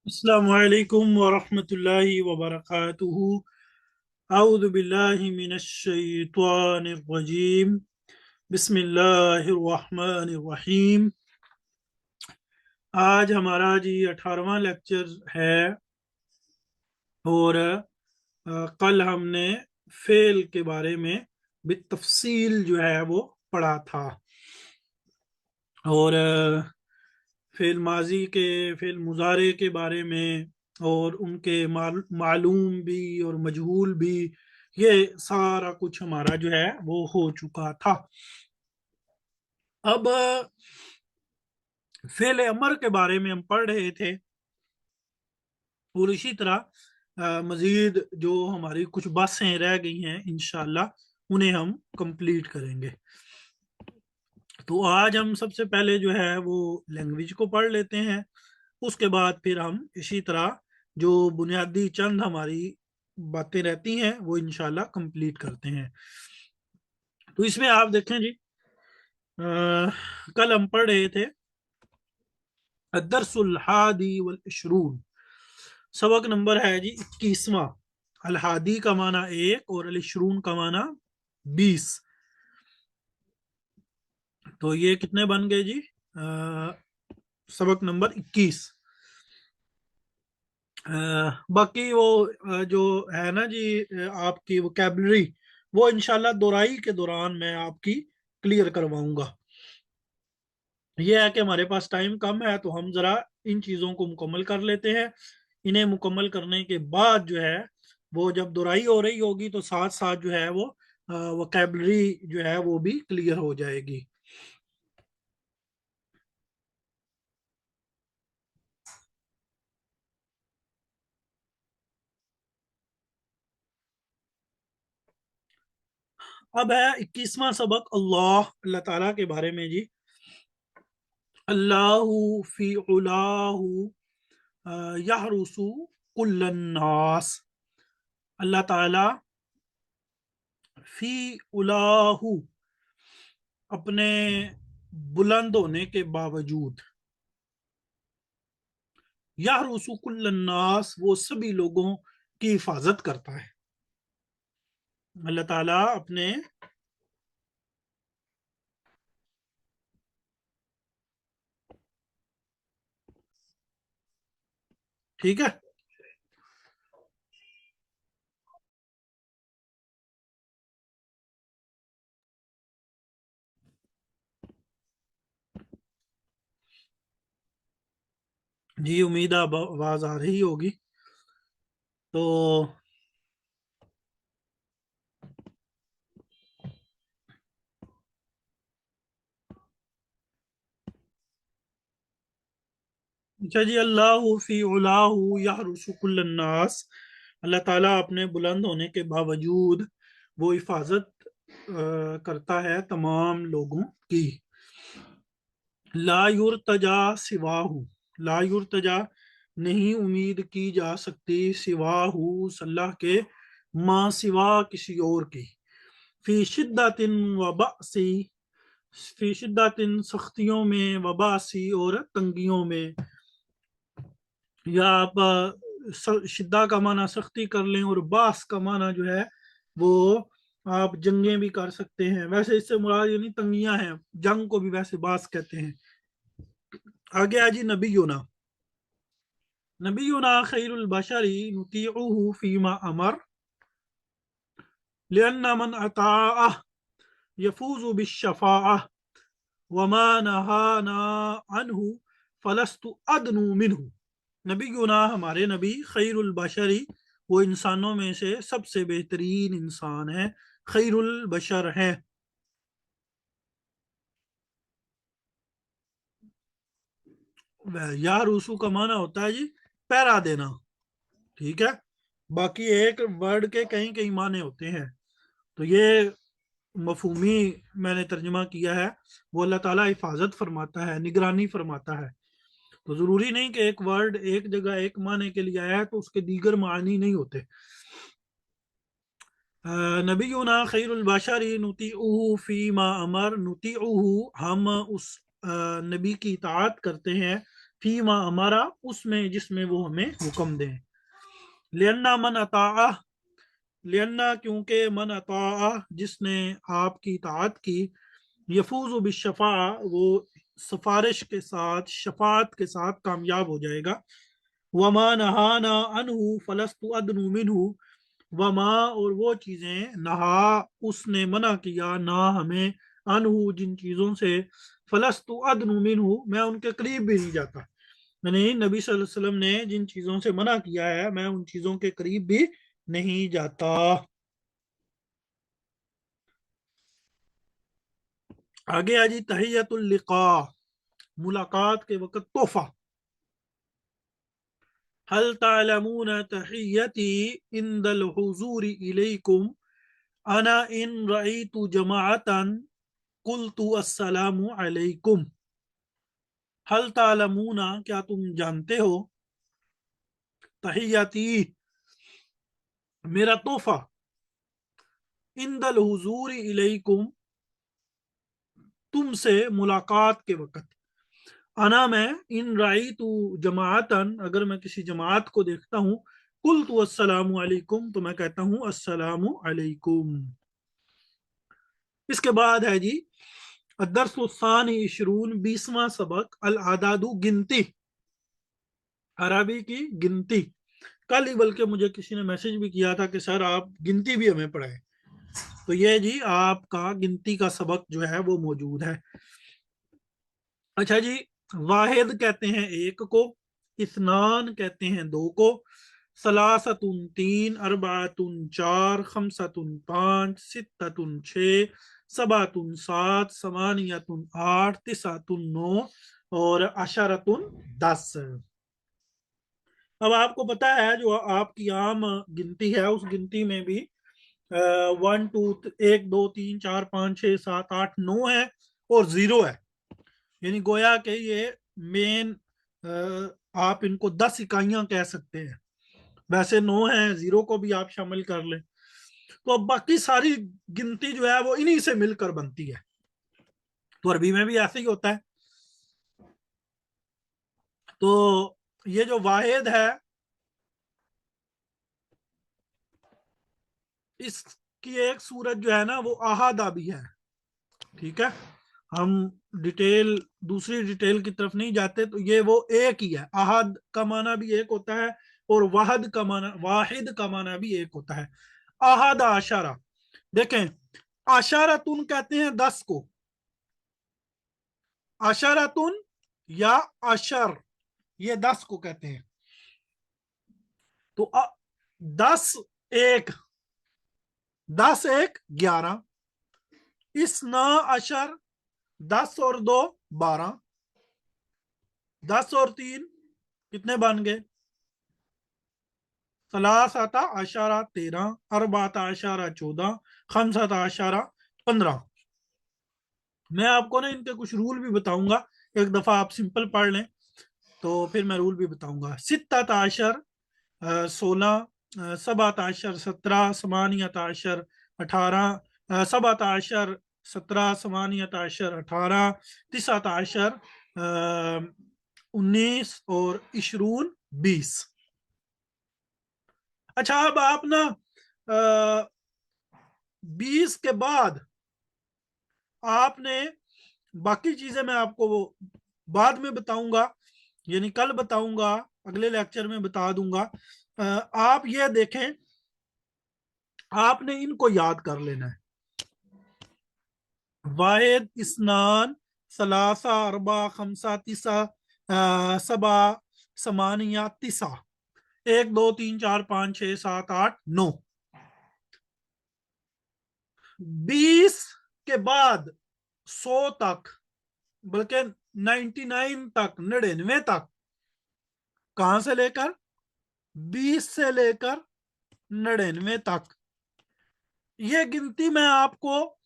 अस्सलामु अलैकुम वरहमतुल्लाहि वबरकातुहू। अऊज़ु बिल्लाहि मिनश शैतानिर रजीम। बिस्मिल्लाहिर रहमानिर रहीम। आज हमारा जी 18वां लेक्चर है। और कल हमने फेल के बारे में बितफसील जो है वो पढ़ा था। और फेल माजी के, फेल मुजारे के बारे में, और उनके मालूम भी और मजहूल भी, ये सारा कुछ हमारा जो है वो हो चुका था। अब फेल अमर के बारे में हम पढ़ रहे थे, और इसी तरह मजीद जो हमारी कुछ बातें रह गई हैं इंशाल्लाह उन्हें हम कंप्लीट करेंगे। तो आज हम सबसे पहले जो है वो लैंग्वेज को पढ़ लेते हैं। उसके बाद फिर हम इसी तरह जो बुनियादी चंद हमारी बातें रहती हैं वो इंशाल्लाह कंप्लीट करते हैं। तो इसमें आप देखें जी, कल हम पढ़ रहे थे अदरसुल हादी वल इशरून। सबक नंबर है जी 21वां। अल हादी का माना एक और अल इशरून का माना 20। तो ये कितने बन गए जी? सबक नंबर 21। बाकी वो जो है ना जी, आपकी वोकेबलरी वो इंशाल्लाह दोहराई के दौरान मैं आपकी क्लियर करवाऊंगा। ये है कि हमारे पास टाइम कम है, तो हम जरा इन चीजों को मुकम्मल कर लेते हैं। इन्हें मुकम्मल करने के बाद जो है वो जब दोहराई हो रही होगी तो साथ साथ जो है वो वोकेबलरी जो है वो भी क्लियर हो जाएगी। अब है 21वां सबक, अल्लाह अल्लाह ताला के बारे में जी। अल्लाहु फी उलाहु यहरुसु कुल्लन्नास। अल्लाह ताला फी उलाहु, अपने बुलंद होने के बावजूद, यहरुसु कुल्लन्नास, वो सभी लोगों की हिफाजत करता है। अल्लाह ताला अपने, ठीक है। जी उम्मीद है अब आवाज आ रही होगी। तो अच्छा जी, अल्लाह फी उलाहु यहरुसु कुल्लन्नास। अल्लाह ताला अपने बुलंद होने के बावजूद वो हिफाजत करता है तमाम लोगों की। ला युर्तजा सिवाहू, ला युर्तजा, नहीं उम्मीद की जा सकती, सिवाहू, सल्लाह के, माँ सिवा किसी और की। फी शिद्दतिन व बअसी, फी शिद्दतिन सख्तियों में, व बअसी और तंगियों में। या आप शिद्दा का माना सख्ती कर लें, और बास का माना जो है वो आप जंगें भी कर सकते हैं। वैसे इससे मुराद ये नहीं तंगियां हैं, जंग को भी वैसे बास कहते हैं। आगे आजी नबीयुना, नबीयुना खैरुल बशरी नुतीउहु फीमा अमर, लिअन्ना मन अताअह यफूजु बिश्शफाअह वमा नहाना अनहु फलस्तु अदनु मिनहु। नबीयुना, हमारे नबी, खैरुल बशरी, वो इंसानों में से सबसे बेहतरीन इंसान है, खैरुल बशर है। यार रूसू का माना होता है जी पहरा देना, ठीक है। बाकी एक वर्ड के कई कई माने होते हैं। तो ये मफहूमी मैंने तर्जमा किया है। वो अल्लाह ताला हिफाजत फरमाता है, निगरानी फरमाता है। तो जरूरी नहीं कि एक वर्ड एक जगह एक माने के लिए आया है तो उसके दीगर मानी नहीं होते। नबीना खैरुल बशरी नुतीउहु फीमा अमर, नुतीउहु, हम उस नबी की इताअत करते हैं फीमा हमारा उसमें जिसमें वो हमें हुक्म दें। लियन्ना मन अता, लियन्ना क्योंकि मन अता जिसने आपकी इताअत की, यफूज बिशफा वो सिफारिश के साथ शफात के साथ कामयाब हो जाएगा। वमा नहाना अनहु फलस्तु अदनु मिनहु, वमा और वो चीजें नहा उसने मना किया ना हमें, अनहु जिन चीजों से, फलस्तु अदनु मिनहु मैं उनके करीब भी नहीं जाता। मैंने नबी सल्लल्लाहु अलैहि वसल्लम ने जिन चीजों से मना किया है मैं उन चीजों के करीब भी नहीं जाता। आगे आ जी तहियतुल लिका, मुलाकात के वक्त तोहफा। हल तालमून तहियती इंदल हुजूरी इलैकुम अना इन रईतु जमाअतन कुलतु अस्सलामु अलैकुम। हल तालमूना क्या तुम जानते हो, तहियती मेरा तोहफा, इंदल हुजूरी इलैकुम तुमसे मुलाकात के वक्त, अना मैं, इन राई तू जमातन अगर मैं किसी जमात को देखता हूँ, कुल तू अस्सलामु अलैकुम तो मैं कहता हूँ अस्सलामु अलैकुम। इसके बाद है जी अदरसानी इशरून 20वां सबक, अल आदादू गिनती, अरबी की गिनती। कल ही बल्कि मुझे किसी ने मैसेज भी किया था कि सर आप गिनती भी हमें पढ़ाएं, तो ये जी आपका गिनती का सबक जो है वो मौजूद है। अच्छा जी, वाहिद कहते हैं एक को, इस्नान कहते हैं दो को, सलासतुन तीन, अरबातुन चार, खमसतुन पांच, सित्ततुन छः, सबातुन सात, समानियतुन आठ, तिसातुन नौ और अशरतुन 10। अब आपको पता है जो आपकी आम गिनती है उस गिनती में भी वन टू, एक दो तीन चार पाँच छः सात आठ नौ है और जीरो है, यानी गोया के ये मेन, आप इनको 10 इकाइयां कह सकते हैं। वैसे 9 है, जीरो को भी आप शामिल कर लें, तो अब बाकी सारी गिनती जो है वो इन्हीं से मिलकर बनती है। तो अरबी में भी ऐसे ही होता है। तो ये जो वाहिद है इसकी एक सूरत जो है ना वो अहादा भी है। ठीक है, हम डिटेल दूसरी डिटेल की तरफ नहीं जाते, तो ये वो एक ही है। अहद का माना भी एक होता है और वाहिद का माना भी एक होता है। अहद आशारा, देखें आशारातुन कहते हैं 10 को, आशारातुन या अशर ये 10 को कहते हैं। तो 10 एक, 10 एक 11, इस न अशर 10 और 2 12, 10 और 3 कितने बन गए, सलासता आशारा 13, अरबाता आशारा 14, खमसता आशारा 15। मैं आपको ना इनके कुछ रूल भी बताऊंगा, एक दफा आप सिंपल पढ़ लें तो फिर मैं रूल भी बताऊंगा। सित्तत आशर 16, सबात आशर 17, समानियत आशर 18, सबात आशर 17, समानियत आशर 18, तिसात आशर 19 और इशरून 20। अच्छा अब आप ना 20 के बाद आपने बाकी चीजें मैं आपको वो बाद में बताऊंगा, यानी कल बताऊंगा, अगले लेक्चर में बता दूंगा। आप ये देखें, आपने इनको याद कर लेना है। वाहिद, इस्नान, सलासा, अरबा, खमसा, तिसा, सबा, समानिया, तिसा, 1 2 3 4 5 6 7 8 9। 20 के बाद 100 तक, बल्कि 99 तक, 99 तक, कहां से लेकर 20 से लेकर 99 तक, ये गिनती मैं आपको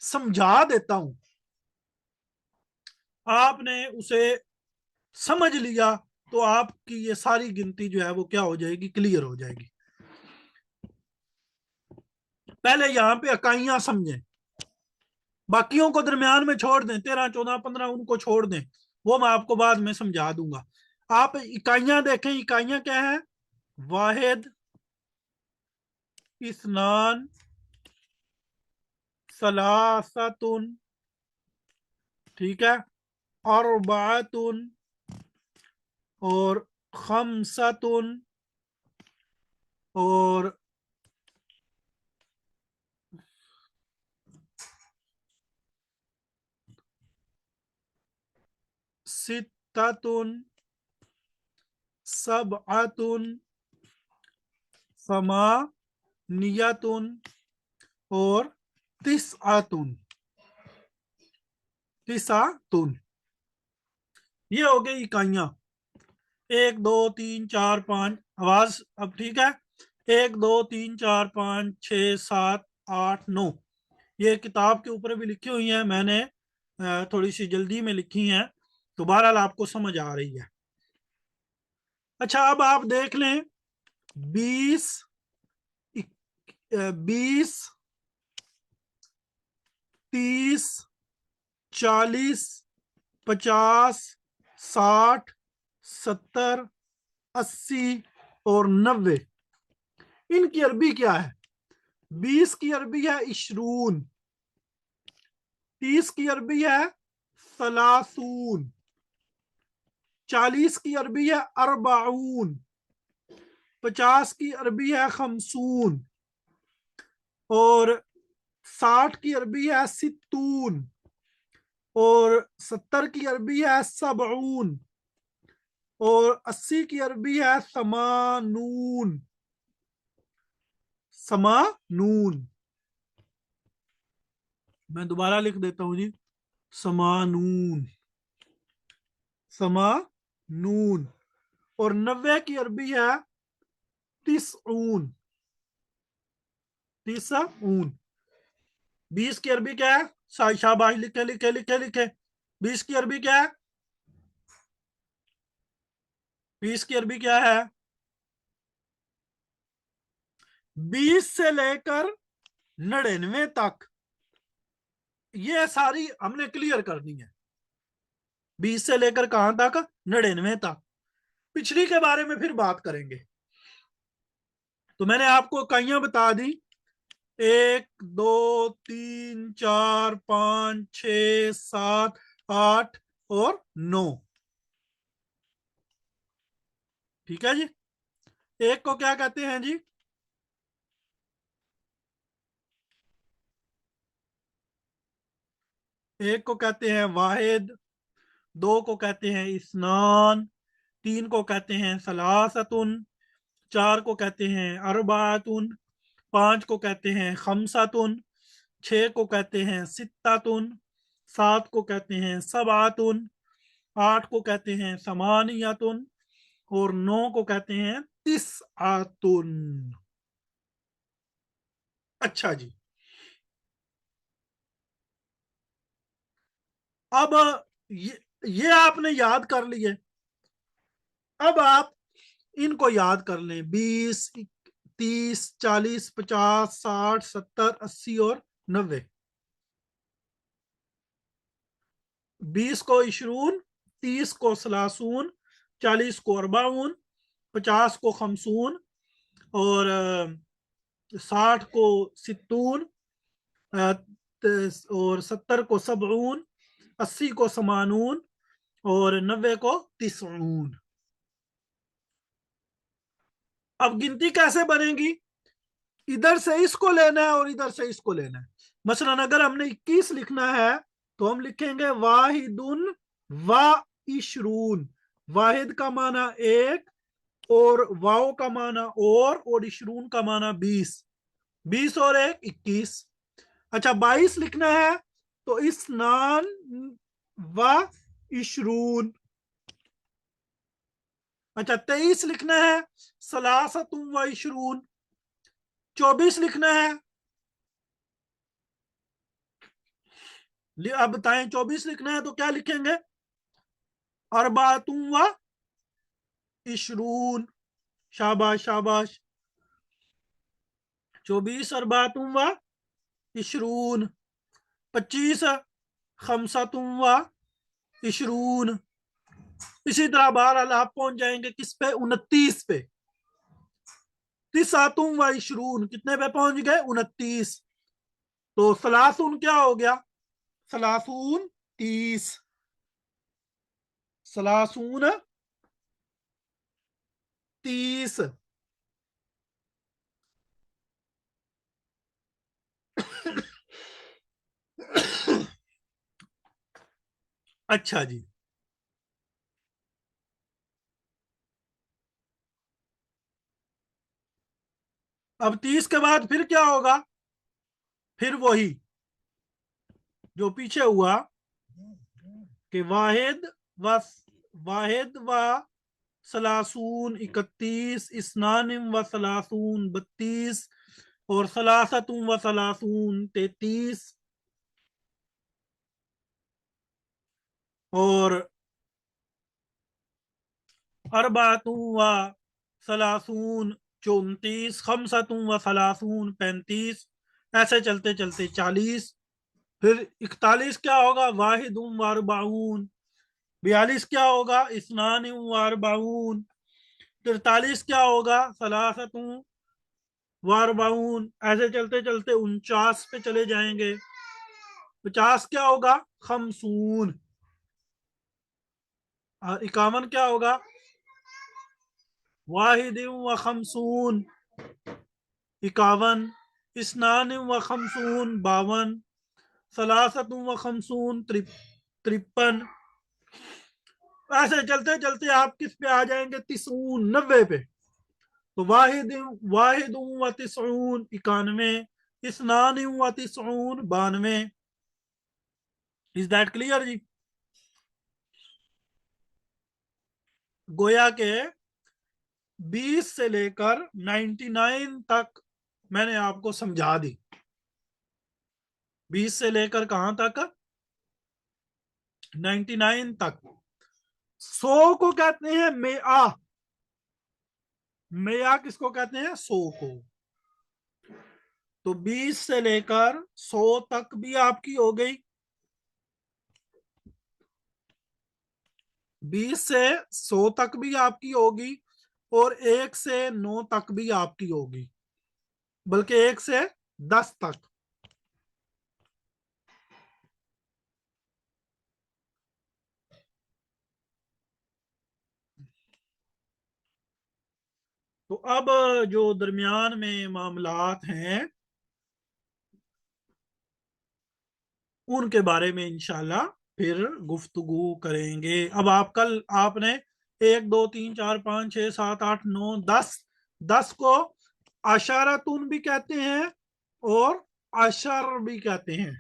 समझा देता हूं, आपने उसे समझ लिया तो आपकी ये सारी गिनती जो है वो क्या हो जाएगी, क्लियर हो जाएगी। पहले यहां पे इकाइयां समझें, बाकियों को दरमियान में छोड़ दें, 13 14 15 उनको छोड़ दें, वो मैं आपको बाद में समझा दूंगा। आप इकाइयां देखें, इकाइयां क्या है? वाहिद, इस्नान, सलासतुन, ठीक है, अर्बातुन, और खमसतुन, और सित्ततुन, सबअतुन, समानियतुन, और तिसअतुन, तिसातुन। ये हो गई इकाइयां। एक दो तीन चार पाँच, आवाज अब ठीक है? एक दो तीन चार पाँच छः सात आठ नौ, ये किताब के ऊपर भी लिखी हुई है, मैंने थोड़ी सी जल्दी में लिखी हैं, तो बहरहाल आपको समझ आ रही है। अच्छा, अब आप देख लें, 20, 20, 30, 40, 50, 60, 70, 80 और 90, इनकी अरबी क्या है? 20 की अरबी है इशरून, 30 की अरबी है सलासून, 40 की अरबी है अरबाऊन, 50 की अरबी है खमसून, और 60 की अरबी है सित्तून, और 70 की अरबी है सबऊन, और 80 की अरबी है समानून, समानून। मैं दोबारा लिख देता हूं जी, समानून, समानून। और 90 की अरबी है तिसऊन, तिसऊन। 20 की अरबी क्या है? शाबाश, लिखे लिखे लिखे लिखे। 20 की अरबी क्या है? 20 की अरबी क्या है? 20 से लेकर 99 तक, ये सारी हमने क्लियर करनी है। 20 से लेकर कहां तक? 99 तक। पिछली के बारे में फिर बात करेंगे। तो मैंने आपको इकाइयां बता दी, 1 2 3 4 5 6 7 8 और 9, ठीक है जी। एक को क्या कहते हैं जी? एक को कहते हैं वाहिद, दो को कहते हैं इस्नान, तीन को कहते हैं सलासतुन, चार को कहते हैं अरबातुन, पांच को कहते हैं खमसातुन, छह को कहते हैं सित्तातुन, सात को कहते हैं सबातुन, आठ को कहते हैं समानियातुन, और नौ को कहते हैं तिसआतुन। अच्छा जी, अब ये आपने याद कर लिए। अब आप इनको याद कर लें, 20, 30, 40, 50, 60, 70, 80 और 90। 20 को इशरून, 30 को सलासून, 40 को अरबाउन, 50 को खमसून, और 60 को सित्तून, और 70 को सबऊन, 80 को समानून, और 90 को तिसऊन। अब गिनती कैसे बनेगी? इधर से इसको लेना है और इधर से इसको लेना है। मसलन अगर हमने 21 लिखना है, तो हम लिखेंगे वाहिदुन व इशरून। वाहिद का माना एक, और वाओ का माना और इशरून का माना 20। 20 और एक 21। अच्छा, 22 लिखना है, तो इस्नान व इशरून। अच्छा, 23 लिखना है, सलासतुम व इशरून। 24 लिखना है, अब बताएं, 24 लिखना है तो क्या लिखेंगे? अरबातुम व इशरून। शाबाश शाबाश। 24 अरबातुम व इशरून। 25 खमसतुम व इशरून। इसी तरह बहरहाल आप पहुंच जाएंगे किस पे, 29 पे। तिसातुम व इशरून, कितने पे पहुंच गए, 29। तो सलासून क्या हो गया, सलासून 30, सलासून 30। अच्छा जी, अब 30 के बाद फिर क्या होगा, फिर वही जो पीछे हुआ कि वाहिद व सलासून 31, इसनानिम व सलासून 32, और सलासतुम व सलासून 33, और अरबातुम व सलासून 34, खमसतुम व सलासून 35, ऐसे चलते चलते 40। फिर 41 क्या होगा, वाहिदुम व अरबाऊन। 42 क्या होगा, इसनानिम व अरबाऊन। 43 क्या होगा, सलासतुम व अरबाऊन। ऐसे चलते चलते 49 पे चले जाएंगे। 50 क्या होगा, खमसून। और 51 क्या होगा, वाहिदिन व खमसून 51, इसनान व खमसून 52, सलासत व खमसून 53। ऐसे चलते चलते आप किस पे आ जाएंगे, तिसून 90 पे। तो वाहिद वाहिद व तिसून 91, इसनान व तिसून 92। इज दैट क्लियर जी। गोया के 20 से लेकर 99 तक मैंने आपको समझा दी। 20 से लेकर कहां तक, 99 तक। 100 को कहते हैं मेआ। मेआ किसको कहते हैं, 100 को। तो 20 से लेकर 100 तक भी आपकी हो गई। 20 से 100 तक भी आपकी होगी, और 1 से 9 तक भी आपकी होगी, बल्कि 1 से 10 तक। तो अब जो दरमियान में मामलात हैं उनके बारे में इंशाल्लाह फिर गुफ्तगू करेंगे। अब आप कल आपने 1 2 3 4 5 6 7 8 9 10, 10 को अशारतुन भी कहते हैं और अशर भी कहते हैं।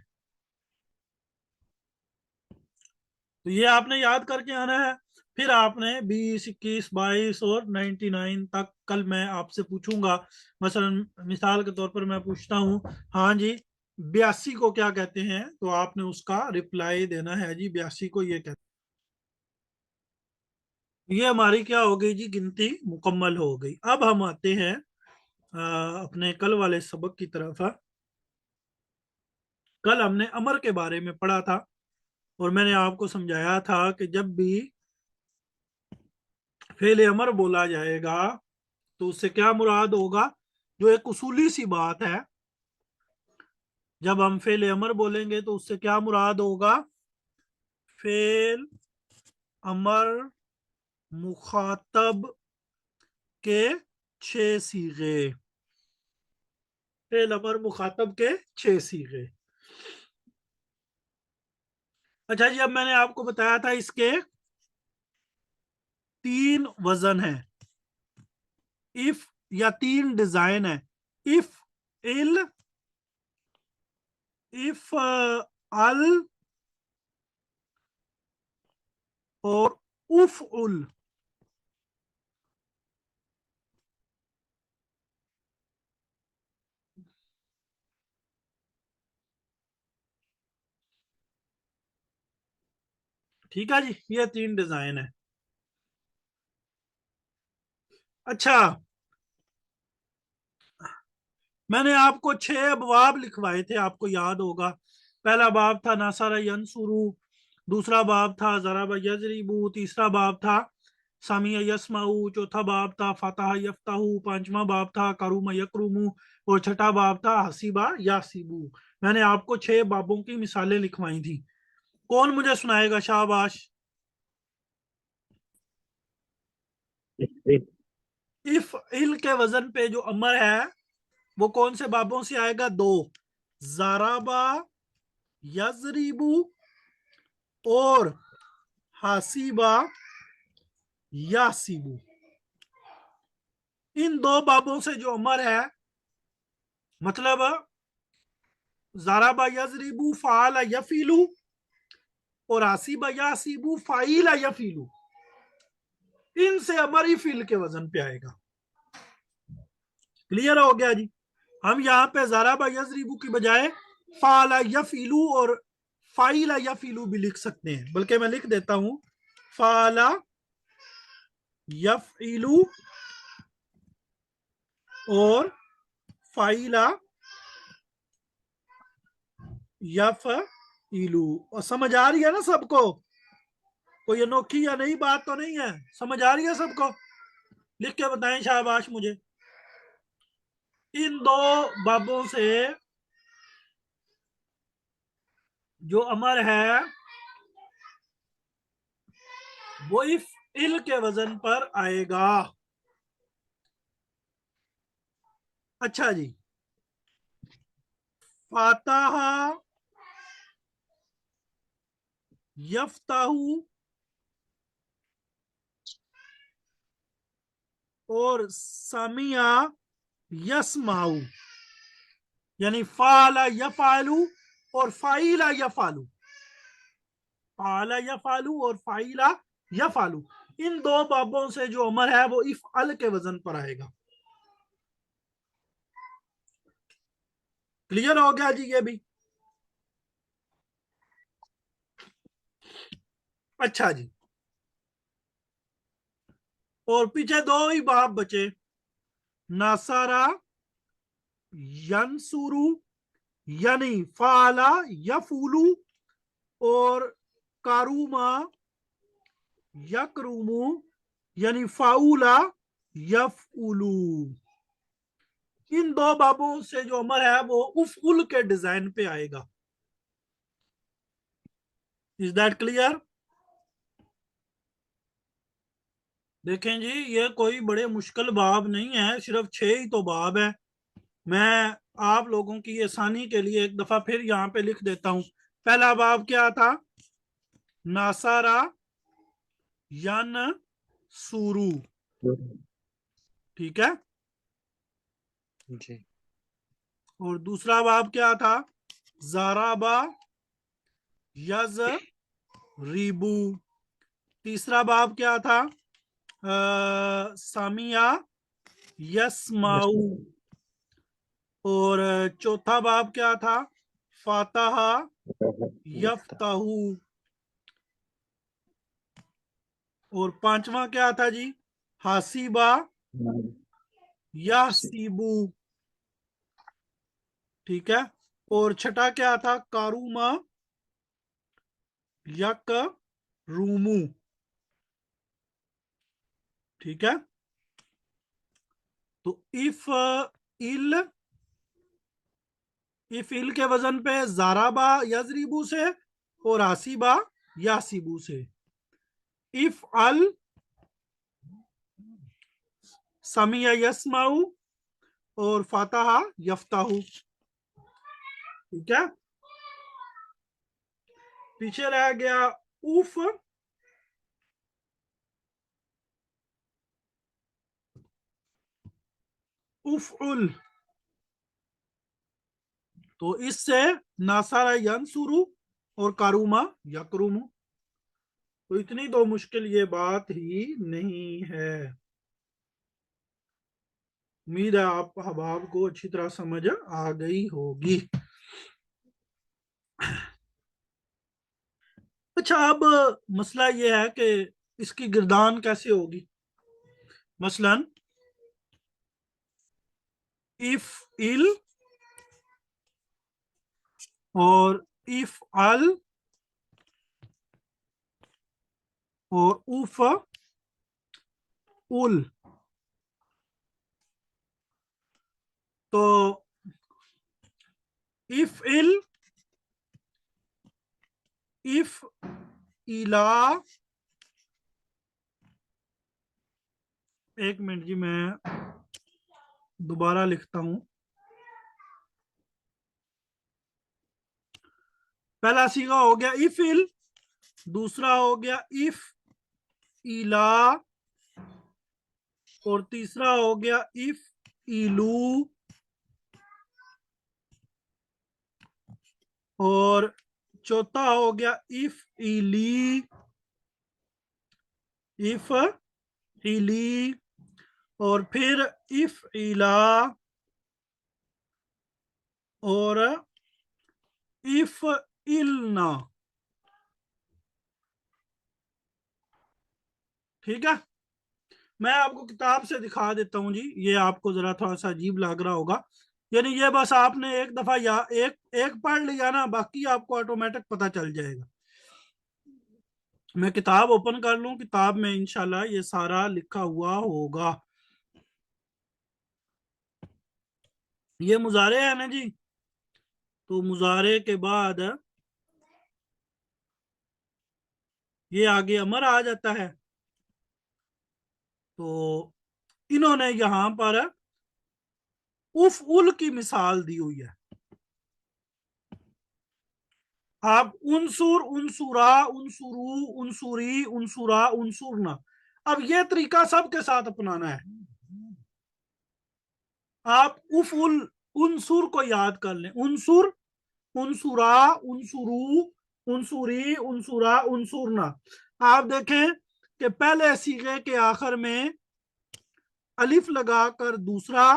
तो ये आपने याद करके आना है। फिर आपने 20 21 22 और 99 तक कल मैं आपसे पूछूंगा। मसलन मिसाल के तौर पर मैं पूछता हूँ, हाँ जी 82 को क्या कहते हैं, तो आपने उसका रिप्लाई देना है जी 82 को ये कहते हैं। ये हमारी क्या हो गई जी, गिनती मुकम्मल हो गई। अब हम आते हैं अपने कल वाले सबक की तरफ। कल हमने अमर के बारे में पढ़ा था, और मैंने आपको समझाया था कि जब भी फेल अमर बोला जाएगा तो उससे क्या मुराद होगा, जो एक उसूली सी बात है। जब हम फेल अमर बोलेंगे तो उससे क्या मुराद होगा, फेल अमर मुखातब के 6 सीगे। फेल अमर मुखातब के 6 सीगे। अच्छा जी, अब मैंने आपको बताया था इसके 3 वजन है, इफ या 3 डिजाइन है, इफ इल, इफ अल, और उफ उल। ठीक है जी, ये 3 डिजाइन है। अच्छा, मैंने आपको 6 अबवाब लिखवाए थे, आपको याद होगा। पहला बाब था नासारा यंसुरू, दूसरा बाब था ज़राबा यज़रिबू, तीसरा बाब था सामिया यस्माऊ, चौथा बाब था फतह यफ्ताहू, पांचवा बाब था करूम यकरूमू, और छठा बाब था हसीबा यासीबू। मैंने आपको 6 बाबों की मिसालें लिखवाई थी। कौन मुझे सुनाएगा? शाबाश। इफ इल के वजन पे जो अमर है वो कौन से बाबों से आएगा? 2, ज़राबा यज़रिबू और हासिबा यासिबू। इन 2 बाबों से जो अमर है, मतलब ज़राबा यज़रिबू फ़ाला यफ़ीलू और हासिबा यासिबू फ़ाइला यफ़ीलू, इनसे अमर ही फिल के वजन पे आएगा। क्लियर हो गया जी? हम यहाँ पे ज़राबा यज़रिबू की बजाय फ़ाला यफ़ीलू और फ़ाइला यफ़ीलू भी लिख सकते हैं, बल्कि मैं लिख देता हूं फ़ाला यफ़ीलू और फ़ाइला यफ़ईलू। और समझ आ रही है ना सबको? कोई अनोखी या नई बात तो नहीं है? समझ आ रही है सबको? लिख के बताएं शाबाश मुझे। इन 2 बाबों से जो अमर है वो इफ इल के वजन पर आएगा। अच्छा जी, फाताहा यफ्ताहू और सामिया यस्माऊ, यानी फाला यफालू और फाइला यफालू, फाला यफालू और फाइला यफालू, इन 2 बाबों से जो अमर है वो इफ अल के वजन पर आएगा। क्लियर हो गया जी ये भी? अच्छा जी, और पीछे 2 ही बाब बचे, नासारा यंसुरू यानी फाला यफूलू और कारूमा यकरूमू यानी फाउला यफउलू। इन 2 बाबों से जो अमर है वो उफउल के डिजाइन पे आएगा। Is that clear? देखें जी, ये कोई बड़े मुश्किल बाब नहीं है, सिर्फ 6 ही तो बाब है। मैं आप लोगों की आसानी के लिए एक दफा फिर यहाँ पे लिख देता हूं। पहला बाब क्या था? नासारा यन सुरू, ठीक है। जी। और दूसरा बाब क्या था? ज़राबा यज रीबू। तीसरा बाब क्या था? सामिया यस्माऊ। और चौथा बाब क्या था? फातहा यफ्ताहू। और पांचवा क्या था जी? हासिबा यासीबू, ठीक है। और छठा क्या था? कारूमा यक रूमू, ठीक है। तो इफ इल के वजन पे ज़राबा यजरीबू से और हासिबा यासीबू से। इफ अल समिया यस्माऊ और फातहा यफ्ताहू, ठीक है। पीछे रह गया उफ उफउल। तो इससे नासारा यंसुरु और कारूमा यकरुमु। तो इतनी तो मुश्किल ये बात ही नहीं है। उम्मीद है आप अहबाब को अच्छी तरह समझ आ गई होगी। अच्छा, अब मसला ये है कि इसकी गिरदान कैसे होगी। मसलन इफ इल और इफ अल اور اف उल। تو اف ال اف الا، ایک منٹ جی میں دوبارہ لکھتا ہوں. پہلا سیغہ ہو گیا اف ال، دوسرا ہو گیا اف الا، اور تیسرا ہو گیا اف ایلو، اور چوتھا ہو گیا اف ایلی، اف ایلی، اور پھر اف ایلا، اور اف النا. ٹھیک ہے، میں آپ کو کتاب سے دکھا دیتا ہوں جی، یہ آپ کو ذرا تھوڑا سا عجیب لگ رہا ہوگا. یعنی یہ بس آپ نے ایک دفعہ یا ایک پڑھ لیا نا، باقی آپ کو آٹومیٹک پتہ چل جائے گا. میں کتاب اوپن کر لوں، کتاب میں انشاءاللہ یہ سارا لکھا ہوا ہوگا. یہ مضارع ہے نا جی، تو مضارع کے بعد یہ آگے امر آ جاتا ہے. تو انہوں نے یہاں پر اف ال کی مثال دی ہوئی ہے. آپ انصر، انصرا، انصرو، انصری، انصرا، انصرنا، اب یہ طریقہ سب کے ساتھ اپنانا ہے. آپ اف ال انصر کو یاد کر لیں، انصر، انصرا، انصرو، انصری، انصرا، انصرنا. آپ دیکھیں کہ پہلے صیغے کے آخر میں الف لگا کر دوسرا،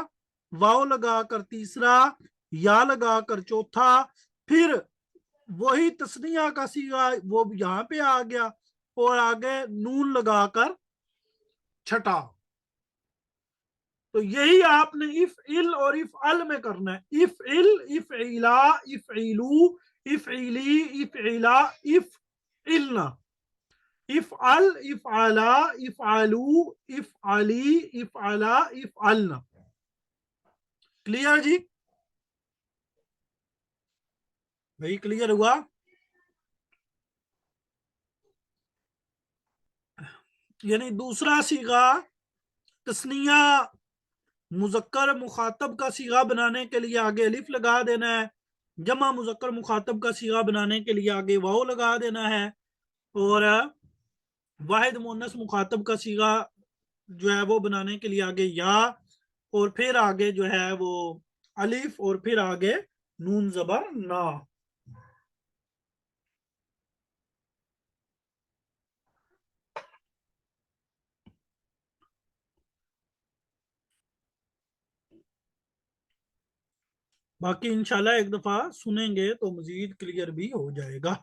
واو لگا کر تیسرا، یا لگا کر چوتھا، پھر وہی تسنیہ کا صیغہ وہ یہاں پہ آ گیا، اور آگے نون لگا کر چھٹا. تو یہی آپ نے اف ال اور اف ال میں کرنا ہے. اف ال، اف ایلا، اف ایلو، اف ایلی، اف ایلا، اف النا، اف ال، اف آلا، اف آلو، اف آلی، اف آلا، اف آلنا. کلیئر جی؟ بھائی کلیئر ہوا؟ یعنی دوسرا صیغہ تسنیہ مذکر مخاطب کا صیغہ بنانے کے لیے آگے الف لگا دینا ہے، جمع مذکر مخاطب کا صیغہ بنانے کے لیے آگے واو لگا دینا ہے، اور واحد مؤنث مخاطب کا صیغہ جو ہے وہ بنانے کے لیے آگے یا، اور پھر آگے جو ہے وہ الف، اور پھر آگے نون زبر نا. باقی انشاءاللہ ایک دفعہ سنیں گے تو مزید کلیئر بھی ہو جائے گا.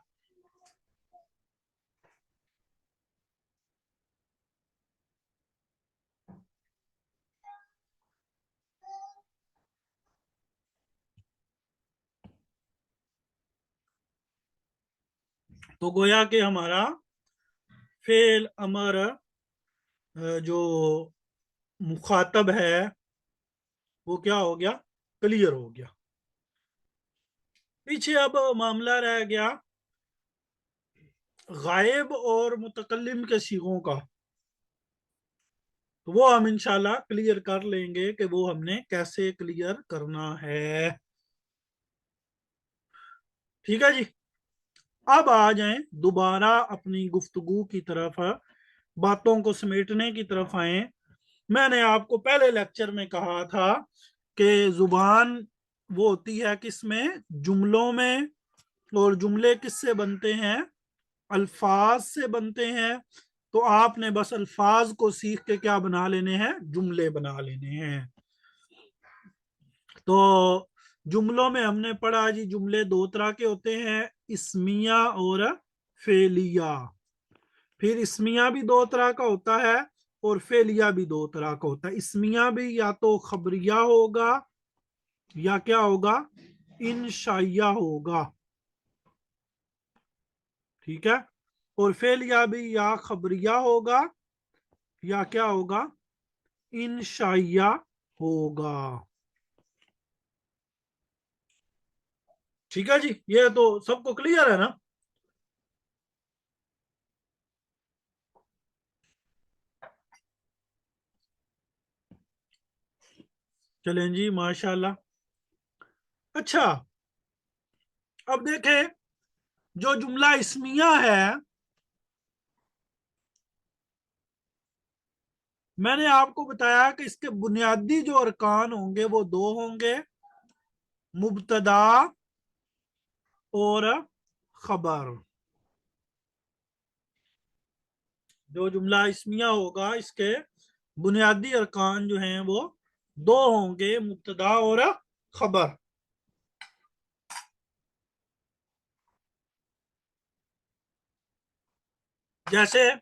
تو گویا کہ ہمارا فعل امر جو مخاطب ہے وہ کیا ہو گیا؟ کلیئر ہو گیا. پیچھے اب معاملہ رہ گیا غائب اور متکلم کے صیغوں کا. تو وہ ہم انشاءاللہ کلیئر کر لیں گے کہ وہ ہم نے کیسے کلیئر کرنا ہے. ٹھیک ہے جی، اب آ جائیں دوبارہ اپنی گفتگو کی طرف، باتوں کو سمیٹنے کی طرف آئیں. میں نے آپ کو پہلے لیکچر میں کہا تھا کہ زبان وہ ہوتی ہے کس میں؟ جملوں میں. اور جملے کس سے بنتے ہیں؟ الفاظ سے بنتے ہیں. تو آپ نے بس الفاظ کو سیکھ کے کیا بنا لینے ہیں؟ جملے بنا لینے ہیں. تو جملوں میں ہم نے پڑھا جی جملے دو طرح کے ہوتے ہیں، اسمیہ اور فعلیہ. پھر اسمیہ بھی دو طرح کا ہوتا ہے اور فعلیہ بھی دو طرح کا ہوتا ہے. اسمیہ بھی یا تو خبریہ ہوگا یا کیا ہوگا؟ انشائیہ ہوگا. ٹھیک ہے، اور फेल या भी या खबरिया होगा या क्या होगा, इंशाइया होगा। ठीक है जी, ये तो सबको क्लियर है ना। चलें जी, माशाल्लाह। अच्छा, अब देखें, जो जुमला इस्मिया है, मैंने आपको बताया कि इसके बुनियादी जो अरकान होंगे वो दो होंगे, मुब्तदा और खबर। जो जुमला इस्मिया होगा, इसके बुनियादी अरकान जो हैं वो दो होंगे, मुब्तदा और खबर। जैसे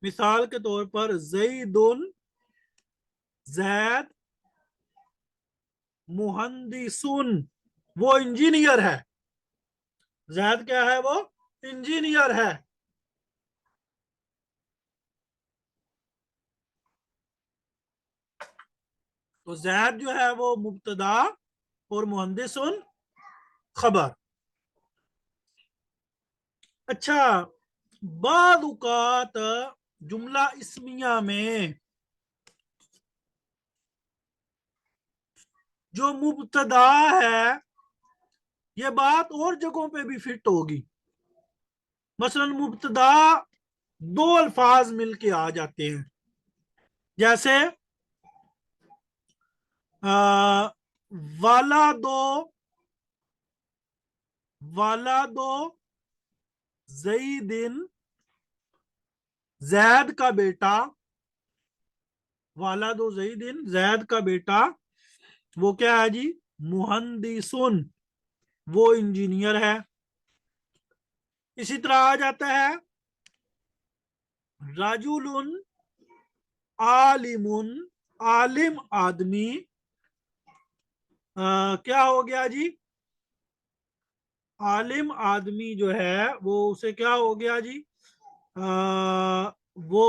मिसाल के तौर पर ज़ैदुन, जैद मुहंदिसुन, वो इंजीनियर है। जैद क्या है, वो इंजीनियर है। तो जैद जो है वो मुब्तदा और मुहंदिसुन खबर। अच्छा, बाद औक़ात जुमला इस्मिया में जो मुब्तदा है, ये बात और जगहों पे भी फिट होगी। मसलन मुब्तदा दो अल्फाज मिलके आ जाते हैं, जैसे आ, वाला दो, वाला दो जईदिन, जैद का बेटा, वाला दो जईदिन, जैद का बेटा, वो क्या है जी, मुहंदिसुन, वो इंजीनियर है। इसी तरह आ जाता है राजुलुन आलिमुन, आलिम आदमी, क्या हो गया जी, आलिम आदमी जो है वो उसे क्या हो गया जी, वो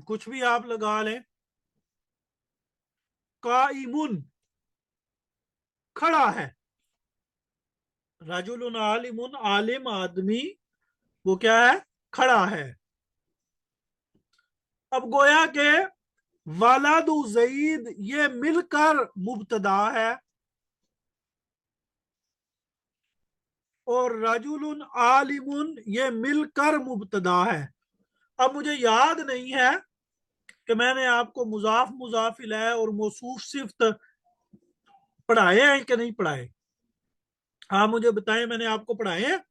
कुछ भी आप लगा लें, काइमुन, खड़ा है। राजुलुन आलिमुन, आलिम आदमी, वो क्या है, खड़ा है। अब गोया के वालादु जईद ये मिलकर मुब्तदा है, और रजुलुन आलिमुन ये मिलकर मुब्तदा है। अब मुझे याद नहीं है कि मैंने आपको मुजाफ मुजाफ इलैह और मौसूफ सिफ्त पढ़ाए हैं कि नहीं पढ़ाए। आप मुझे बताएं, मैंने आपको पढ़ाए हैं?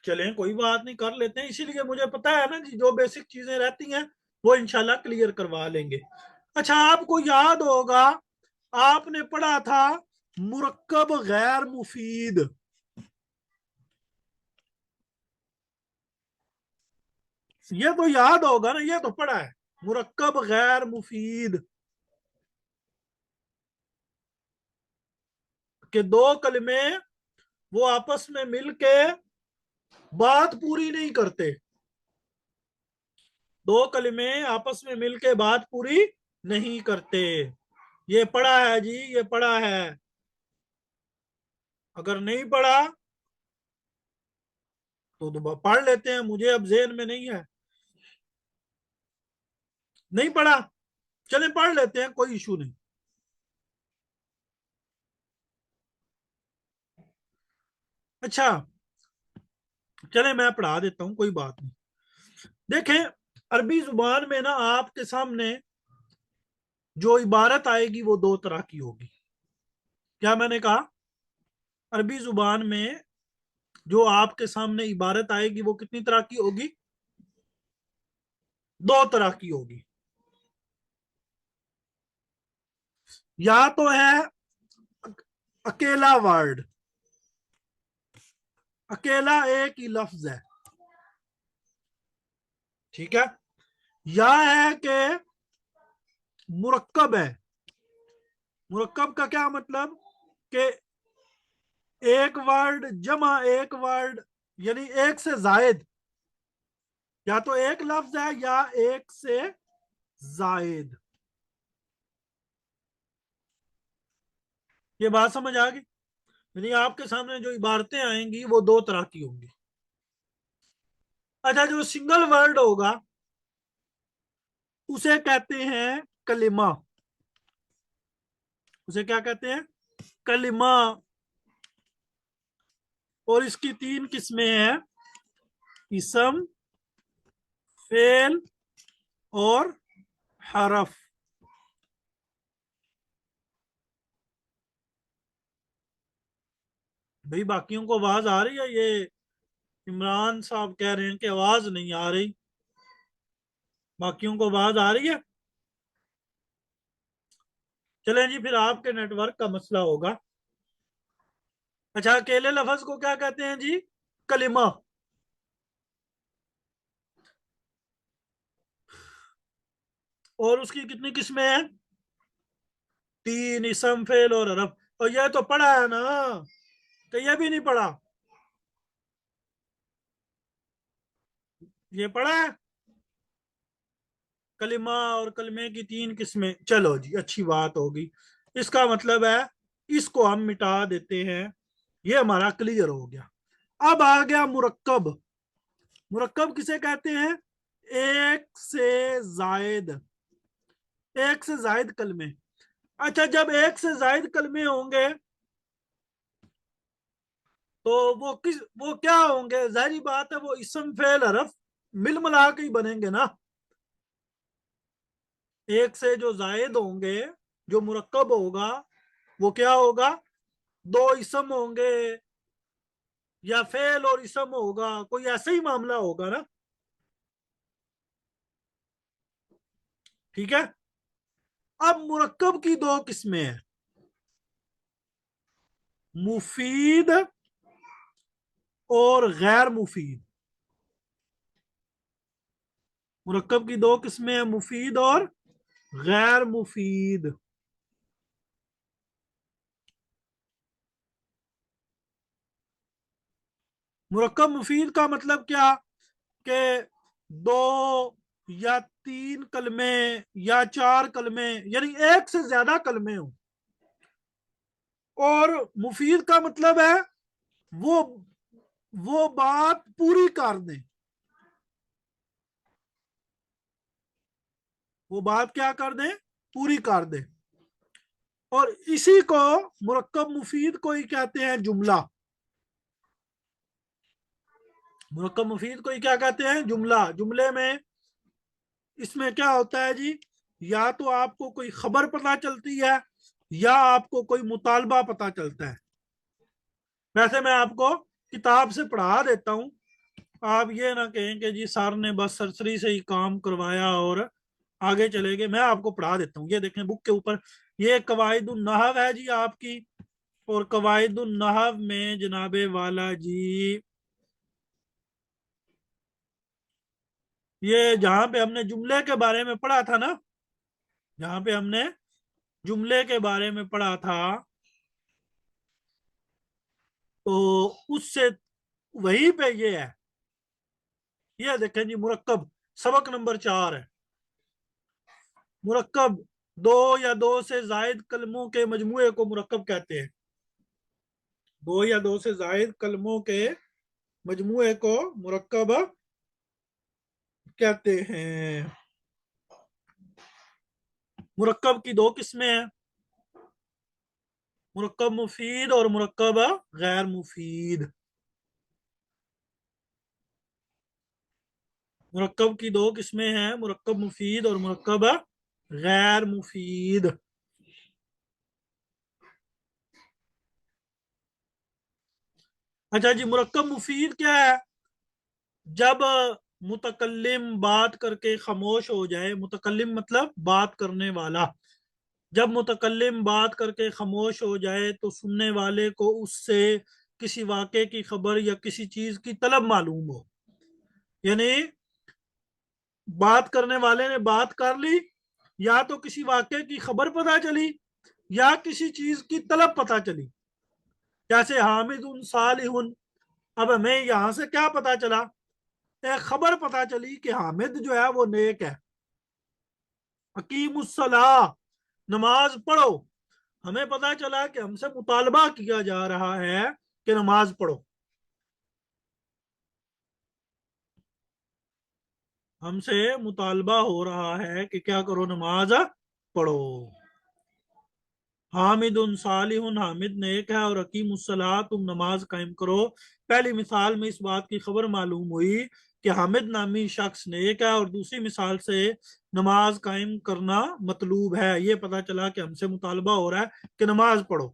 चलें, कोई बात नहीं, कर लेते हैं। इसीलिए मुझे पता है ना जी, जो बेसिक चीजें रहती हैं वो इंशाल्लाह क्लियर करवा लेंगे। अच्छा, आपको याद होगा, आपने पढ़ा था मुरक्कब गैर मुफीद। ये तो याद होगा ना, ये तो पढ़ा है, मुरक्कब गैर मुफीद, के दो कलमे वो आपस में मिलके बात पूरी नहीं करते। दो कलमे आपस में मिलके बात पूरी नहीं करते। ये पढ़ा है जी, ये पढ़ा है। अगर नहीं पढ़ा तो पढ़ लेते हैं, मुझे अब जेहन में नहीं है। नहीं पढ़ा, चले पढ़ लेते हैं, कोई इशू नहीं। अच्छा, चले मैं पढ़ा देता हूं, कोई बात नहीं। देखें, अरबी जुबान में ना आपके सामने जो इबारत आएगी वो दो तरह की होगी। क्या मैंने कहा? अरबी जुबान में जो आपके सामने इबारत आएगी वो कितनी तरह की होगी? दो तरह की होगी। या तो है अकेला वर्ड, अकेला एक ही लफ्ज है, ठीक है। या है कि मुरक्कब है। मुरक्कब का क्या मतलब कि ایک ورڈ جمع ایک ورڈ یعنی ایک سے زائد، یا تو ایک لفظ ہے یا ایک سے زائد. یہ بات سمجھ آ گئی؟ یعنی آپ کے سامنے جو عبارتیں آئیں گی وہ دو طرح کی ہوں گی. اچھا، جو سنگل ورڈ ہوگا اسے کہتے ہیں کلمہ. اسے کیا کہتے ہیں؟ کلمہ. اور اس کی تین قسمیں ہیں: اسم، فعل اور حرف. بھئی باقیوں کو آواز آ رہی ہے؟ یہ عمران صاحب کہہ رہے ہیں کہ آواز نہیں آ رہی. باقیوں کو آواز آ رہی ہے؟ چلیں جی، پھر آپ کے نیٹ ورک کا مسئلہ ہوگا. اچھا، اکیلے لفظ کو کیا کہتے ہیں جی؟ کلمہ. اور اس کی کتنی قسمیں ہیں؟ تین: اسم، فعل اور حرف. اور یہ تو پڑھا ہے نا کہ یہ بھی نہیں پڑھا؟ یہ پڑھا ہے کلمہ اور کلمے کی تین قسمیں. چلو جی، اچھی بات ہوگی. اس کا مطلب ہے اس کو ہم مٹا دیتے ہیں. یہ ہمارا کلیئر ہو گیا. اب آ گیا مرکب. مرکب کسے کہتے ہیں؟ ایک سے زائد. ایک سے زائد کلمے. اچھا، جب ایک سے زائد کلمے ہوں گے تو وہ کیا ہوں گے؟ ظاہری بات ہے وہ اسم، فعل، حرف مل ملا کے ہی بنیں گے نا. ایک سے جو زائد ہوں گے، جو مرکب ہوگا وہ کیا ہوگا؟ دو اسم ہوں گے یا فعل اور اسم ہوگا، کوئی ایسا ہی معاملہ ہوگا نا. ٹھیک ہے. اب مرکب کی دو قسمیں ہیں: مفید اور غیر مفید. مرکب کی دو قسمیں ہیں: مفید اور غیر مفید. مرکب مفید کا مطلب کیا؟ کہ دو یا تین کلمے یا چار کلمے، یعنی ایک سے زیادہ کلمے ہوں. اور مفید کا مطلب ہے وہ وہ بات پوری کر دیں. وہ بات کیا کر دیں؟ پوری کر دیں. اور اسی کو مرکب مفید کو ہی کہتے ہیں جملہ. مرکب مفید کو ہی کیا کہتے ہیں؟ جملہ. جملے میں اس میں کیا ہوتا ہے جی؟ یا تو آپ کو کوئی خبر پتہ چلتی ہے یا آپ کو کوئی مطالبہ پتہ چلتا ہے. ویسے میں آپ کو کتاب سے پڑھا دیتا ہوں، آپ یہ نہ کہیں کہ جی سر نے بس سرسری سے ہی کام کروایا اور آگے چلے گئے. میں آپ کو پڑھا دیتا ہوں. یہ دیکھیں بک کے اوپر، یہ قواعد النحو ہے جی آپ کی. اور قواعد النحو میں جناب والا جی یہ جہاں پہ ہم نے جملے کے بارے میں پڑھا تھا نا، جہاں پہ ہم نے جملے کے بارے میں پڑھا تھا، تو اس سے وہی پہ یہ ہے. یہ دیکھیں جی، مرکب سبق نمبر 4 ہے. مرکب دو یا دو سے زائد کلموں کے مجموعے کو مرکب کہتے ہیں. دو یا دو سے زائد کلموں کے مجموعے کو مرکب کہتے ہیں. مرکب کی دو قسمیں ہیں: مرکب مفید اور مرکب غیر مفید. مرکب کی دو قسمیں ہیں: مرکب مفید اور مرکب غیر مفید. اچھا جی، مرکب مفید کیا ہے؟ جب متکلم بات کر کے خاموش ہو جائے. متکلم مطلب بات کرنے والا. جب متکلم بات کر کے خاموش ہو جائے تو سننے والے کو اس سے کسی واقعے کی خبر یا کسی چیز کی طلب معلوم ہو. یعنی بات کرنے والے نے بات کر لی، یا تو کسی واقعے کی خبر پتہ چلی یا کسی چیز کی طلب پتہ چلی. جیسے حامد صالح، اب ہمیں یہاں سے کیا پتا چلا؟ ایک خبر پتا چلی کہ حامد جو ہے وہ نیک ہے. اقیم الصلاح، نماز پڑھو. ہمیں پتا چلا کہ ہم سے مطالبہ کیا جا رہا ہے کہ نماز پڑھو. ہم سے مطالبہ ہو رہا ہے کہ کیا کرو؟ نماز پڑھو. حامد صالح، حامد نیک ہے، اور اقیم الصلاح، تم نماز قائم کرو. پہلی مثال میں اس بات کی خبر معلوم ہوئی کہ حامد نامی شخص نیک ہے، اور دوسری مثال سے نماز قائم کرنا مطلوب ہے. یہ پتا چلا کہ ہم سے مطالبہ ہو رہا ہے کہ نماز پڑھو.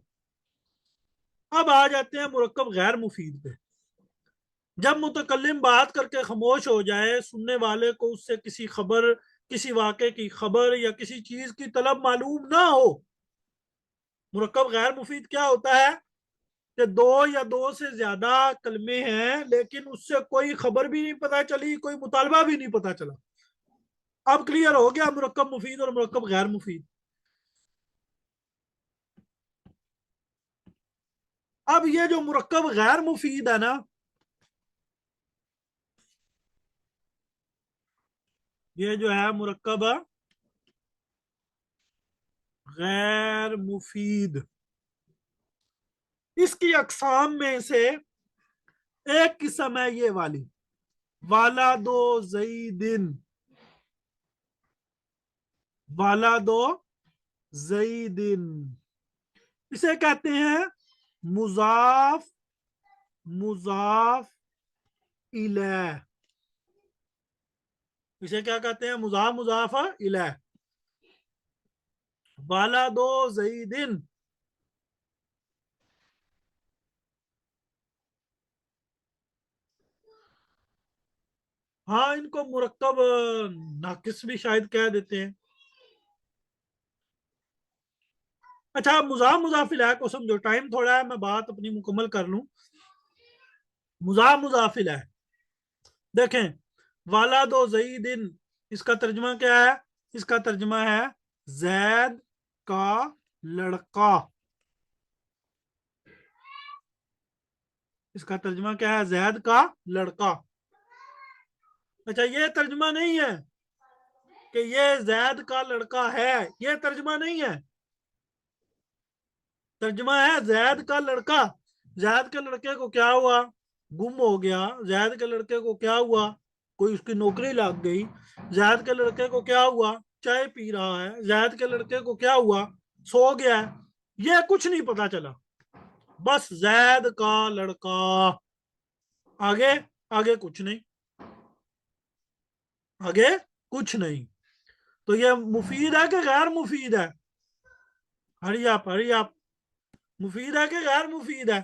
اب آ جاتے ہیں مرکب غیر مفید پہ. جب متکلم بات کر کے خاموش ہو جائے، سننے والے کو اس سے کسی خبر، کسی واقعے کی خبر یا کسی چیز کی طلب معلوم نہ ہو. مرکب غیر مفید کیا ہوتا ہے؟ کہ دو یا دو سے زیادہ کلمے ہیں لیکن اس سے کوئی خبر بھی نہیں پتا چلی، کوئی مطالبہ بھی نہیں پتا چلا. اب کلیئر ہو گیا مرکب مفید اور مرکب غیر مفید. اب یہ جو مرکب غیر مفید ہے نا، یہ جو ہے مرکب غیر مفید، اس کی اقسام میں سے ایک قسم ہے یہ والی، والا دو زیدن، والا دو زیدن. اسے کہتے ہیں مضاف مضاف الیہ. اسے کیا کہتے ہیں؟ مضاف مضاف الیہ. والا دو زیدن. ہاں، ان کو مرکب ناقص بھی شاید کہہ دیتے ہیں. اچھا، مضاف مضاف الیہ کو سمجھو، ٹائم تھوڑا ہے، میں بات اپنی مکمل کر لوں. مضاف مضاف الیہ دیکھیں، والا دو زیدن، اس کا ترجمہ کیا ہے؟ اس کا ترجمہ ہے زید کا لڑکا. اس کا ترجمہ کیا ہے؟ زید کا لڑکا. اچھا، یہ ترجمہ نہیں ہے کہ یہ زید کا لڑکا ہے، یہ ترجمہ نہیں ہے. ترجمہ ہے زید کا لڑکا. زید کے لڑکے کو کیا ہوا؟ گم ہو گیا. زید کے لڑکے کو کیا ہوا؟ کوئی اس کی نوکری لگ گئی. زید کے لڑکے کو کیا ہوا؟ چائے پی رہا ہے. زید کے لڑکے کو کیا ہوا؟ سو گیا ہے. یہ کچھ نہیں پتا چلا، بس زید کا لڑکا. آگے آگے کچھ نہیں، آگے کچھ نہیں. تو یہ مفید ہے کہ غیر مفید ہے؟ ہری آپ ہری آپ، مفید ہے کہ غیر مفید ہے؟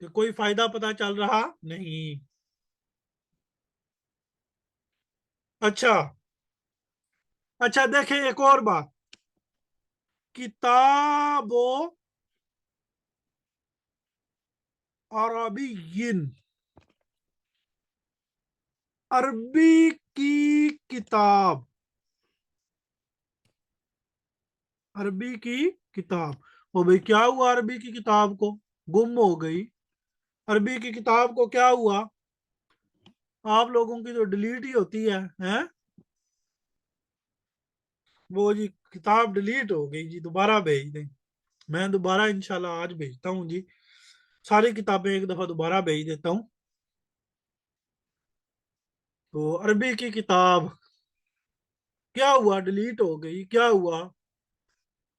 کہ کوئی فائدہ پتا چل رہا نہیں. اچھا اچھا، دیکھیں ایک اور بات. کتاب عربی، عربی کی کتاب، عربی کی کتاب. وہ بھئی کیا ہوا عربی کی کتاب کو؟ گم ہو گئی. عربی کی کتاب کو کیا ہوا؟ آپ لوگوں کی تو ڈیلیٹ ہی ہوتی ہے ہیں؟ وہ جی کتاب ڈیلیٹ ہو گئی جی، دوبارہ بھیج دیں. میں دوبارہ انشاءاللہ آج بھیجتا ہوں جی، ساری کتابیں ایک دفعہ دوبارہ بھیج دیتا ہوں. تو عربی کی کتاب کیا ہوا؟ ڈیلیٹ ہو گئی. کیا ہوا؟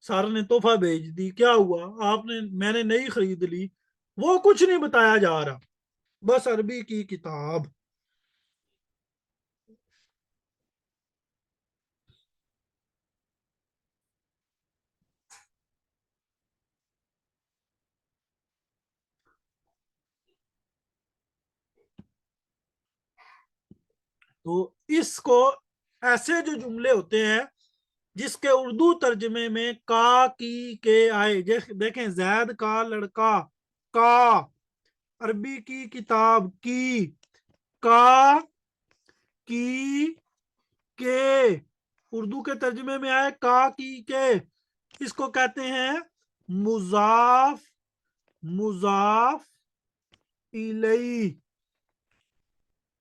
سر نے تحفہ بھیج دی. کیا ہوا؟ آپ نے، میں نے نئی خرید لی. وہ کچھ نہیں بتایا جا رہا، بس عربی کی کتاب. تو اس کو، ایسے جو جملے ہوتے ہیں جس کے اردو ترجمے میں کا کی کے آئے، دیکھیں زید کا لڑکا کا، عربی کی کتاب کی، کا کی کے، اردو کے ترجمے میں آئے کا کی کے، اس کو کہتے ہیں مضاف مضاف الیہ،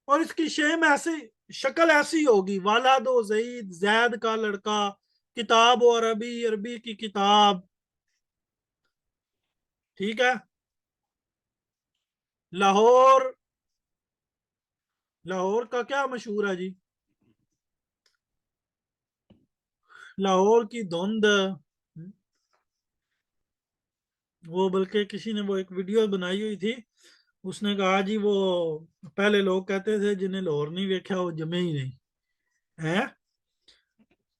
اور اس کی شیم ایسی شکل ایسی ہوگی، والد و زید، زید کا لڑکا، کتاب و عربی، عربی کی کتاب، ٹھیک ہے۔ لاہور، لاہور کا کیا مشہور ہے جی؟ لاہور کی دھند، وہ بلکہ کسی نے وہ ایک ویڈیو بنائی ہوئی تھی، اس نے کہا جی وہ پہلے لوگ کہتے تھے جنہیں لاہور نہیں دیکھا وہ جمے ہی نہیں ہے،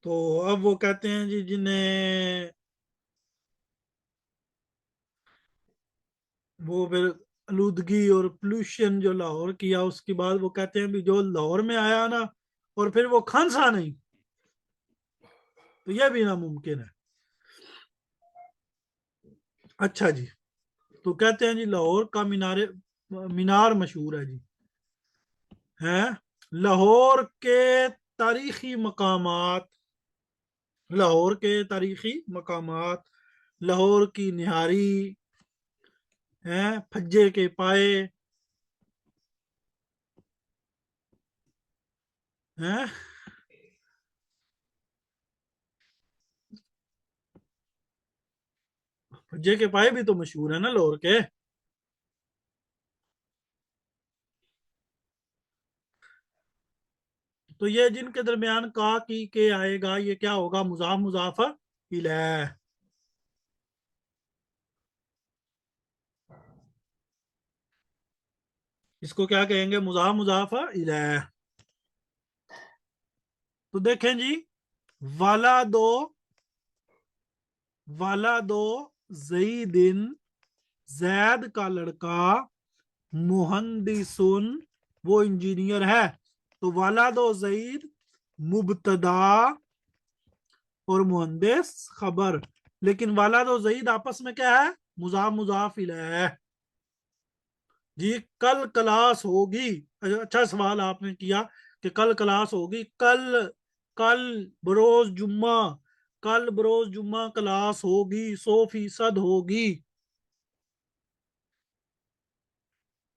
تو اب وہ کہتے ہیں جی جنہیں وہ پھر آلودگی اور پولوشن جو لاہور کیا اس کے بعد وہ کہتے ہیں بھی جو لاہور میں آیا نا اور پھر وہ کھانسا نہیں، تو یہ بھی ناممکن ہے۔ اچھا جی، تو کہتے ہیں جی لاہور کا مینار مشہور ہے جی، ہے لاہور کے تاریخی مقامات، لاہور کے تاریخی مقامات، لاہور کی نہاری ہے، پھجے کے پائے ہیں، پھجے کے پائے بھی تو مشہور ہے نا لاہور کے۔ تو یہ جن کے درمیان کا کی کے آئے گا یہ کیا ہوگا؟ مضاف مضاف الیہ، اس کو کیا کہیں گے؟ مضاف مضاف الیہ۔ تو دیکھیں جی، والا دو، والا دو زیدن، زید کا لڑکا، مہندسن وہ انجینئر ہے، تو والا دو زید مبتدا اور مہندس خبر، لیکن والد و زید آپس میں کیا ہے؟ مضاف مضاف الیہ۔ جی کل کلاس ہوگی، اچھا سوال آپ نے کیا کہ کل کلاس ہوگی، کل، کل بروز جمعہ، کل بروز جمعہ کلاس ہوگی، 100% ہوگی،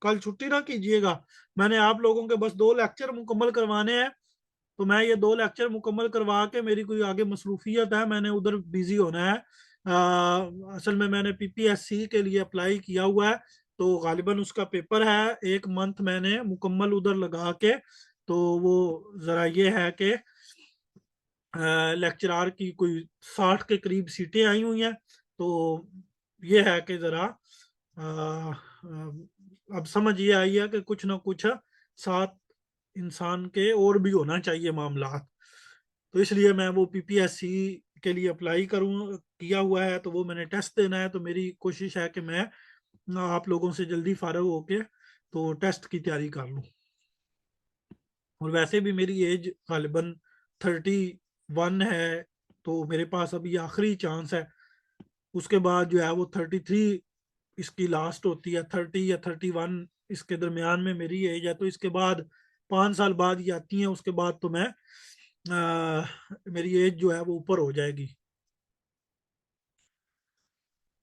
کل چھٹی نہ کیجیے گا، میں نے آپ لوگوں کے بس 2 لیکچر مکمل کروانے ہیں، تو میں یہ 2 لیکچر مکمل کروا کے میری کوئی آگے مصروفیت ہے، میں نے ادھر بیزی ہونا ہے، اصل میں نے پی پی ایس سی کے لیے اپلائی کیا ہوا ہے، تو غالباً اس کا پیپر ہے 1 منتھ میں نے مکمل ادھر لگا کے، تو وہ ذرا یہ ہے کہ لیکچرار کی کوئی 60 کے قریب سیٹیں آئی ہوئی ہیں، تو یہ ہے کہ ذرا اب سمجھ یہ آئی ہے کہ کچھ نہ کچھ ساتھ انسان کے اور بھی ہونا چاہیے معاملات، تو اس لیے میں وہ پی پی ایس سی کے لیے اپلائی کروں کیا ہوا ہے، تو وہ میں نے ٹیسٹ دینا ہے، تو میری کوشش ہے کہ میں آپ لوگوں سے جلدی فارغ ہو کے تو ٹیسٹ کی تیاری کر لوں، اور ویسے بھی میری ایج غالباً 31 ہے، تو میرے پاس ابھی آخری چانس ہے، اس کے بعد جو ہے وہ 33 اس کی لاسٹ ہوتی ہے، 30 یا 31 اس کے درمیان میں میری ایج ہے، تو اس کے بعد 5 سال بعد یہ آتی ہیں، اس کے بعد تو میں میری ایج جو ہے وہ اوپر ہو جائے گی،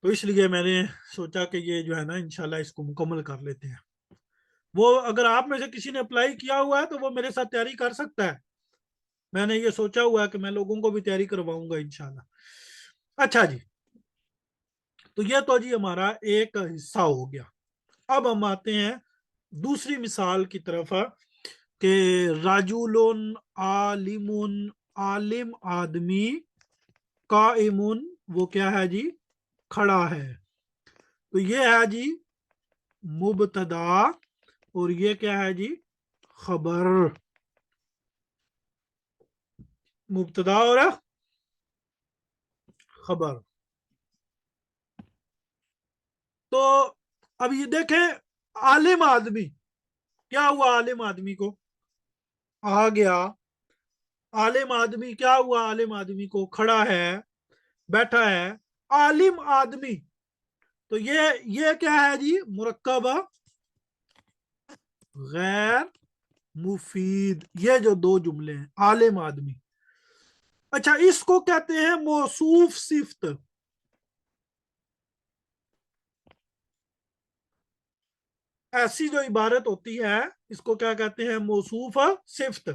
تو اس لیے میں نے سوچا کہ یہ جو ہے نا انشاءاللہ اس کو مکمل کر لیتے ہیں۔ وہ اگر آپ میں سے کسی نے اپلائی کیا ہوا ہے تو وہ میرے ساتھ تیاری کر سکتا ہے، میں نے یہ سوچا ہوا ہے کہ میں لوگوں کو بھی تیاری کرواؤں گا انشاءاللہ۔ اچھا جی، تو یہ تو جی ہمارا ایک حصہ ہو گیا، اب ہم آتے ہیں دوسری مثال کی طرف کہ راجول عالم، عالم آدمی، قائم وہ کیا ہے جی؟ کھڑا ہے، تو یہ ہے جی مبتدا، اور یہ کیا ہے جی؟ خبر، مبتدا اور خبر۔ تو اب یہ دیکھیں عالم آدمی، کیا ہوا عالم آدمی کو؟ آ گیا عالم آدمی، کیا ہوا عالم آدمی کو؟ کھڑا ہے، بیٹھا ہے، عالم آدمی، تو یہ کیا ہے جی؟ مرکب غیر مفید، یہ جو 2 جملے ہیں عالم آدمی، अच्छा, इसको कहते हैं मौसूफ सिफ्त। ऐसी जो इबारत होती है इसको क्या कहते हैं? मौसूफ सिफ्त।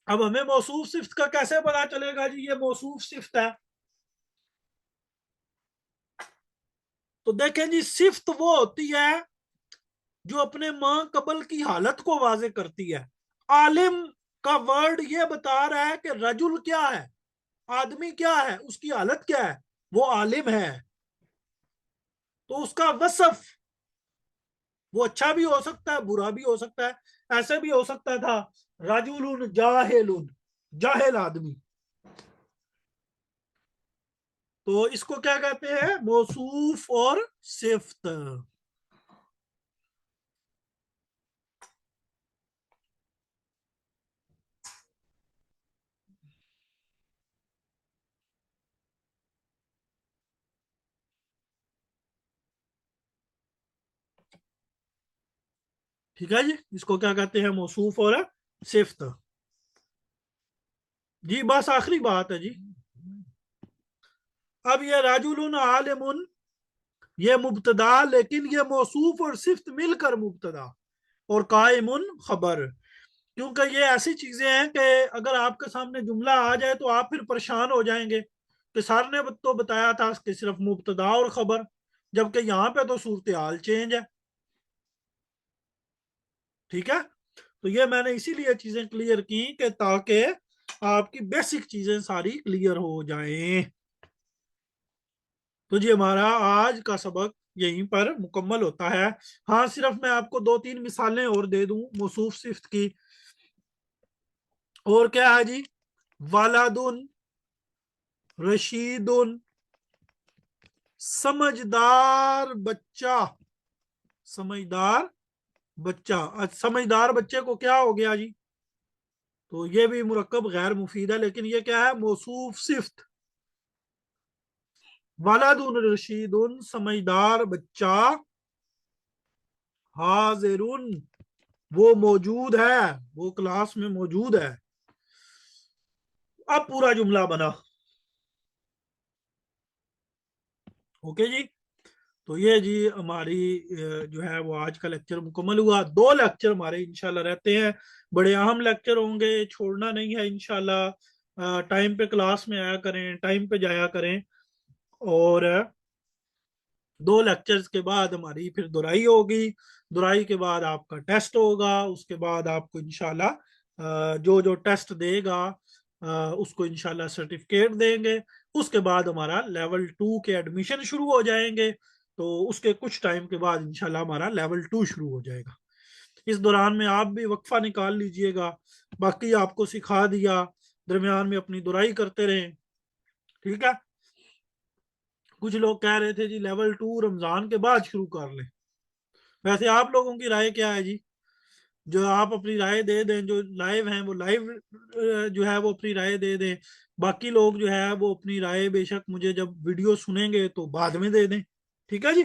अब हमें मौसूफ सिफ्त का कैसे पता चलेगा जी ये मौसूफ सिफ्त है? तो देखें जी, सिफ्त वो होती है जो अपने मां कबल की हालत को वाजे करती है। आलिम का वर्ड ये बता रहा है कि रजुल क्या है, आदमी क्या है, उसकी हालत क्या है, वो आलिम है। तो उसका वसफ वो अच्छा भी हो सकता है, बुरा भी हो सकता है। ऐसे भी हो सकता था रजुलुन जाहिलुन, जाहिल आदमी। तो इसको क्या कहते हैं? मौसूफ और सिफ्त। ठीक है जी, इसको क्या कहते हैं? मौसूफ और सिफ्त। जी बस आखिरी बात है जी। अब ये राजुलुन आलिमुन ये मुब्तदा, लेकिन ये मौसूफ और सिफ्त मिलकर मुब्तदा, और कायमुन खबर। क्योंकि ये ऐसी चीजें हैं कि अगर आपके सामने जुमला आ जाए तो आप फिर परेशान हो जाएंगे कि सर ने तो बताया था कि सिर्फ मुब्तदा और खबर, जबकि यहाँ पे तो सूरत हाल चेंज है। ठीक है, तो ये मैंने इसीलिए चीजें क्लियर की कि ताकि आपकी बेसिक चीजें सारी क्लियर हो जाएं। तो जी हमारा आज का सबक यहीं पर मुकम्मल होता है। हाँ, सिर्फ मैं आपको दो तीन मिसालें और दे दूं मौसूफ सिफ्त की। और क्या है जी? वालादुन, रशीदुन, समझदार बच्चा, समझदार बच्चा। समझदार बच्चे को क्या हो गया जी? तो ये भी मुरक्कब गैर मुफीद है, लेकिन ये क्या है? मौसूफ सिफ्त। वालादुन रशीदुन, समझदार बच्चा, हाजिरुन वो मौजूद है, वो क्लास में मौजूद है। अब पूरा जुमला बना। ओके जी। तो ये जी हमारी जो है वो आज का लेक्चर मुकम्मल हुआ। दो लेक्चर हमारे इंशाल्लाह रहते हैं, बड़े अहम लेक्चर होंगे, छोड़ना नहीं है इंशाल्लाह। टाइम पे क्लास में आया करें, टाइम पे जाया करें। और दो लेक्चर्स के बाद हमारी फिर दुराई होगी। दुराई के बाद आपका टेस्ट होगा। उसके बाद आपको इंशाल्लाह जो जो टेस्ट देगा उसको इंशाल्लाह सर्टिफिकेट देंगे। उसके बाद हमारा लेवल 2 के एडमिशन शुरू हो जाएंगे। तो उसके कुछ टाइम के बाद इंशाल्लाह हमारा लेवल 2 शुरू हो जाएगा। इस दौरान में आप भी वक्फा निकाल लीजिएगा। बाकी आपको सिखा दिया, दरमियान में अपनी दुराई करते रहें। ठीक है। कुछ लोग कह रहे थे जी लेवल 2 रमजान के बाद शुरू कर लें। वैसे आप लोगों की राय क्या है जी? जो आप अपनी राय दे दें, जो लाइव हैं वो लाइव जो है वो अपनी राय दे दें। बाकी लोग जो है वो अपनी राय बेशक मुझे जब वीडियो सुनेंगे तो बाद में दे दें। ठीक है जी।